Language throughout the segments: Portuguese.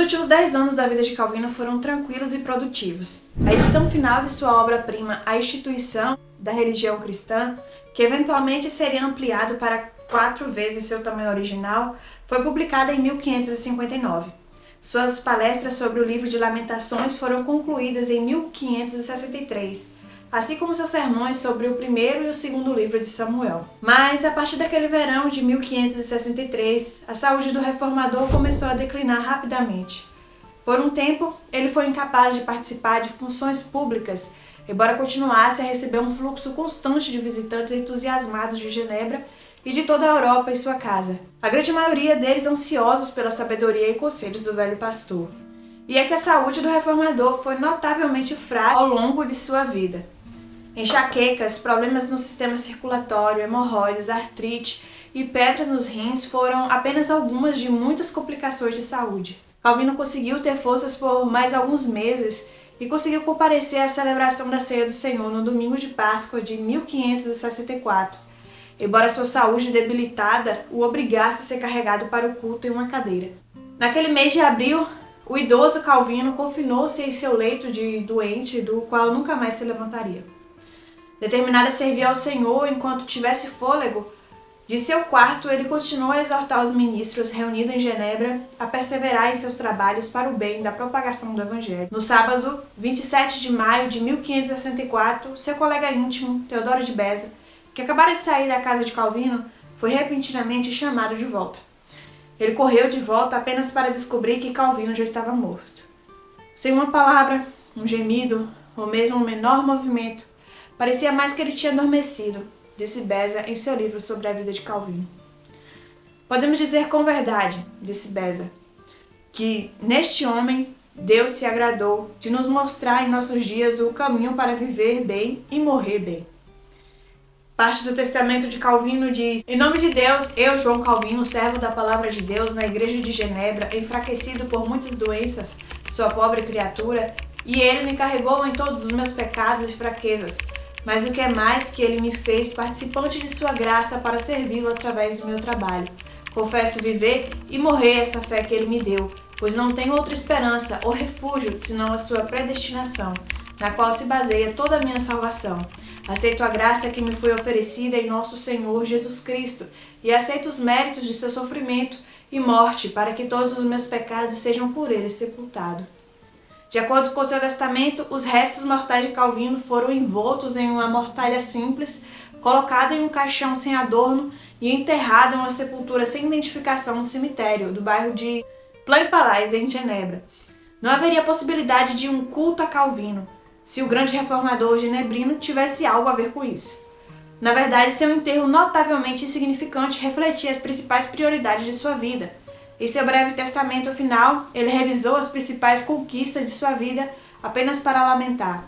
últimos 10 anos da vida de Calvino foram tranquilos e produtivos. A edição final de sua obra-prima, A Instituição da Religião Cristã, que eventualmente seria ampliado para 4 vezes seu tamanho original, foi publicada em 1559. Suas palestras sobre o livro de Lamentações foram concluídas em 1563, assim como seus sermões sobre o primeiro e o segundo livro de Samuel. Mas, a partir daquele verão de 1563, a saúde do reformador começou a declinar rapidamente. Por um tempo, ele foi incapaz de participar de funções públicas, embora continuasse a receber um fluxo constante de visitantes entusiasmados de Genebra e de toda a Europa em sua casa. A grande maioria deles ansiosos pela sabedoria e conselhos do velho pastor. E é que a saúde do reformador foi notavelmente fraca ao longo de sua vida. Enxaquecas, problemas no sistema circulatório, hemorroidas, artrite e pedras nos rins foram apenas algumas de muitas complicações de saúde. Calvino conseguiu ter forças por mais alguns meses e conseguiu comparecer à celebração da Ceia do Senhor no domingo de Páscoa de 1564, embora sua saúde debilitada o obrigasse a ser carregado para o culto em uma cadeira. Naquele mês de abril, o idoso Calvino confinou-se em seu leito de doente, do qual nunca mais se levantaria. Determinado a servir ao Senhor enquanto tivesse fôlego, de seu quarto ele continuou a exortar os ministros reunidos em Genebra a perseverar em seus trabalhos para o bem da propagação do Evangelho. No sábado, 27 de maio de 1564, seu colega íntimo, Teodoro de Beza, que acabara de sair da casa de Calvino, foi repentinamente chamado de volta. Ele correu de volta apenas para descobrir que Calvino já estava morto. Sem uma palavra, um gemido, ou mesmo um menor movimento, parecia mais que ele tinha adormecido, disse Beza em seu livro sobre a vida de Calvino. Podemos dizer com verdade, disse Beza, que neste homem Deus se agradou de nos mostrar em nossos dias o caminho para viver bem e morrer bem. Parte do testamento de Calvino diz: em nome de Deus, eu, João Calvino, servo da palavra de Deus na igreja de Genebra, enfraquecido por muitas doenças, sua pobre criatura, e ele me carregou em todos os meus pecados e fraquezas, mas o que é mais, que ele me fez participante de sua graça para servi-lo através do meu trabalho. Confesso viver e morrer essa fé que ele me deu, pois não tenho outra esperança ou refúgio senão a sua predestinação, na qual se baseia toda a minha salvação. Aceito a graça que me foi oferecida em nosso Senhor Jesus Cristo e aceito os méritos de seu sofrimento e morte para que todos os meus pecados sejam por ele sepultados. De acordo com seu testamento, os restos mortais de Calvino foram envoltos em uma mortalha simples, colocada em um caixão sem adorno e enterrado em uma sepultura sem identificação no cemitério do bairro de Plainpalais, em Genebra. Não haveria possibilidade de um culto a Calvino, se o grande reformador genebrino tivesse algo a ver com isso. Na verdade, seu enterro notavelmente insignificante refletia as principais prioridades de sua vida. Em seu breve testamento final, ele revisou as principais conquistas de sua vida apenas para lamentar: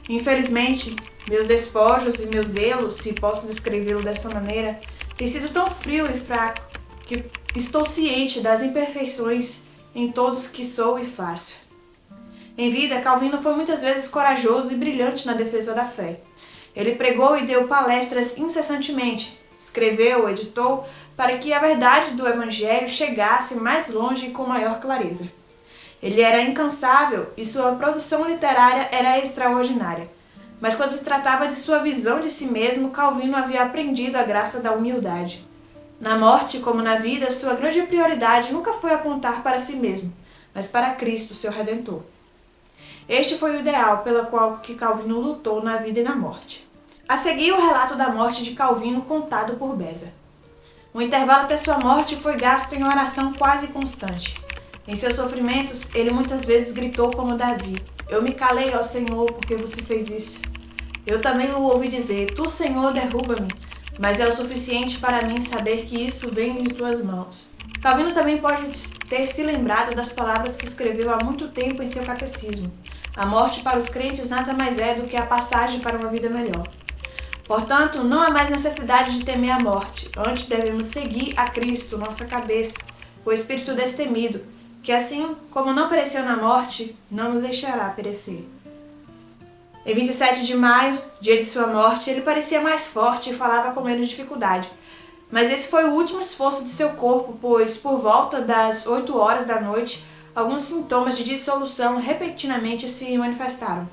infelizmente, meus despojos e meu zelo, se posso descrevê-lo dessa maneira, tem sido tão frio e fraco que estou ciente das imperfeições em todos que sou e faço. Em vida, Calvino foi muitas vezes corajoso e brilhante na defesa da fé. Ele pregou e deu palestras incessantemente, escreveu, editou, para que a verdade do Evangelho chegasse mais longe e com maior clareza. Ele era incansável e sua produção literária era extraordinária. Mas quando se tratava de sua visão de si mesmo, Calvino havia aprendido a graça da humildade. Na morte, como na vida, sua grande prioridade nunca foi apontar para si mesmo, mas para Cristo, seu Redentor. Este foi o ideal pelo qual que Calvino lutou na vida e na morte. A seguir, o relato da morte de Calvino contado por Beza. O intervalo até sua morte foi gasto em oração quase constante. Em seus sofrimentos, ele muitas vezes gritou como Davi: eu me calei, ó Senhor, porque você fez isso. Eu também o ouvi dizer: tu, Senhor, derruba-me, mas é o suficiente para mim saber que isso vem de tuas mãos. Calvino também pode ter se lembrado das palavras que escreveu há muito tempo em seu catecismo: a morte para os crentes nada mais é do que a passagem para uma vida melhor. Portanto, não há mais necessidade de temer a morte, antes devemos seguir a Cristo, nossa cabeça, o Espírito destemido, que assim como não pereceu na morte, não nos deixará perecer. Em 27 de maio, dia de sua morte, ele parecia mais forte e falava com menos dificuldade. Mas esse foi o último esforço de seu corpo, pois, por volta das 8 horas da noite, alguns sintomas de dissolução repentinamente se manifestaram.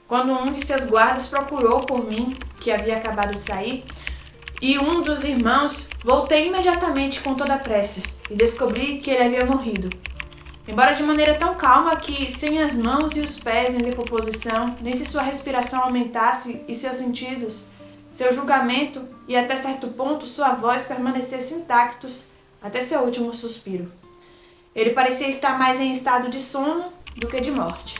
Quando um de seus guardas procurou por mim, que havia acabado de sair, e um dos irmãos, voltei imediatamente com toda a pressa e descobri que ele havia morrido. Embora de maneira tão calma que, sem as mãos e os pés em decomposição, nem se sua respiração aumentasse e seus sentidos, seu julgamento e até certo ponto sua voz permanecessem intactos até seu último suspiro. Ele parecia estar mais em estado de sono do que de morte.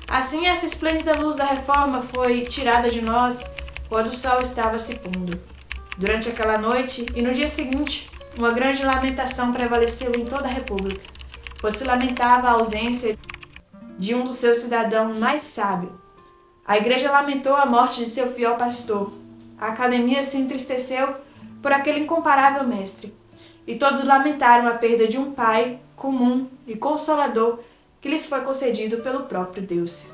Assim, essa esplêndida luz da reforma foi tirada de nós quando o sol estava se pondo. Durante aquela noite e no dia seguinte, uma grande lamentação prevaleceu em toda a República, pois se lamentava a ausência de um dos seus cidadãos mais sábios. A igreja lamentou a morte de seu fiel pastor. A academia se entristeceu por aquele incomparável mestre. E todos lamentaram a perda de um pai comum e consolador que lhes foi concedido pelo próprio Deus.